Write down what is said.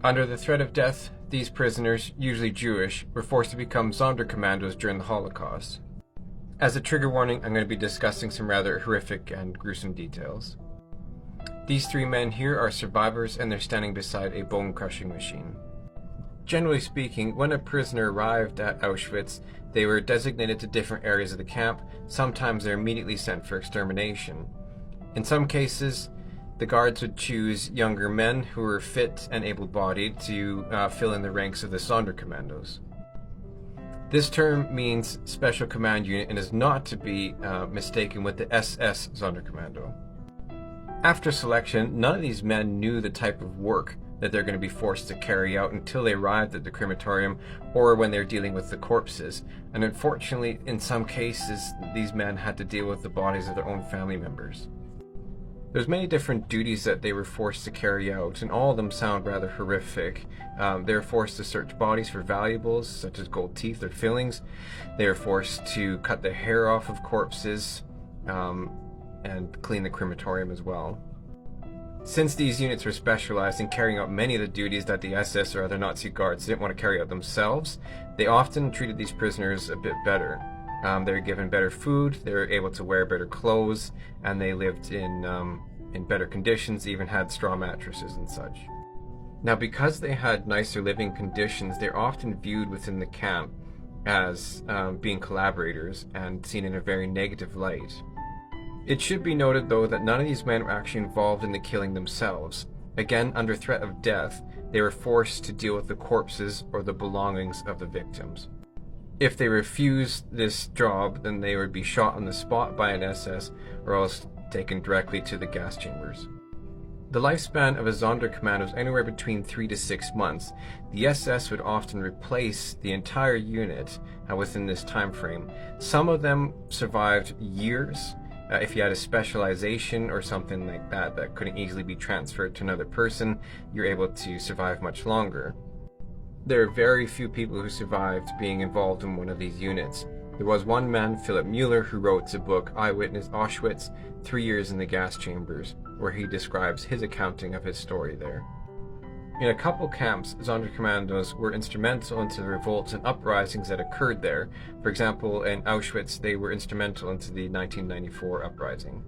Under the threat of death, these prisoners, usually Jewish, were forced to become Sonderkommandos during the Holocaust. As a trigger warning, I'm going to be discussing some rather horrific and gruesome details. These three men here are survivors, and they're standing beside a bone-crushing machine. Generally speaking, when a prisoner arrived at Auschwitz, they were designated to different areas of the camp. Sometimes they're immediately sent for extermination. In some cases, the guards would choose younger men who were fit and able-bodied to fill in the ranks of the Sonderkommandos. This term means Special Command Unit and is not to be mistaken with the SS Sonderkommando. After selection, none of these men knew the type of work that they're going to be forced to carry out until they arrived at the crematorium or when they're dealing with the corpses. And unfortunately, in some cases, these men had to deal with the bodies of their own family members. There's many different duties that they were forced to carry out, and all of them sound rather horrific. They were forced to search bodies for valuables, such as gold teeth or fillings. They were forced to cut the hair off of corpses and clean the crematorium as well. Since these units were specialized in carrying out many of the duties that the SS or other Nazi guards didn't want to carry out themselves, they often treated these prisoners a bit better. They were given better food, they were able to wear better clothes, and they lived in better conditions, even had straw mattresses and such. Now, because they had nicer living conditions, they're often viewed within the camp as being collaborators and seen in a very negative light. It should be noted, though, that none of these men were actually involved in the killing themselves. Again, under threat of death, they were forced to deal with the corpses or the belongings of the victims. If they refused this job, then they would be shot on the spot by an SS or else taken directly to the gas chambers. The lifespan of a Sonderkommando is anywhere between 3 to 6 months. The SS would often replace the entire unit within this time frame. Some of them survived years. If you had a specialization or something like that that couldn't easily be transferred to another person, you're able to survive much longer. There are very few people who survived being involved in one of these units. There was one man, Philip Mueller, who wrote the book Eyewitness Auschwitz, 3 years in the gas chambers, where he describes his accounting of his story there. In a couple camps, Sonderkommandos were instrumental into the revolts and uprisings that occurred there. For example, in Auschwitz, they were instrumental into the 1994 uprising.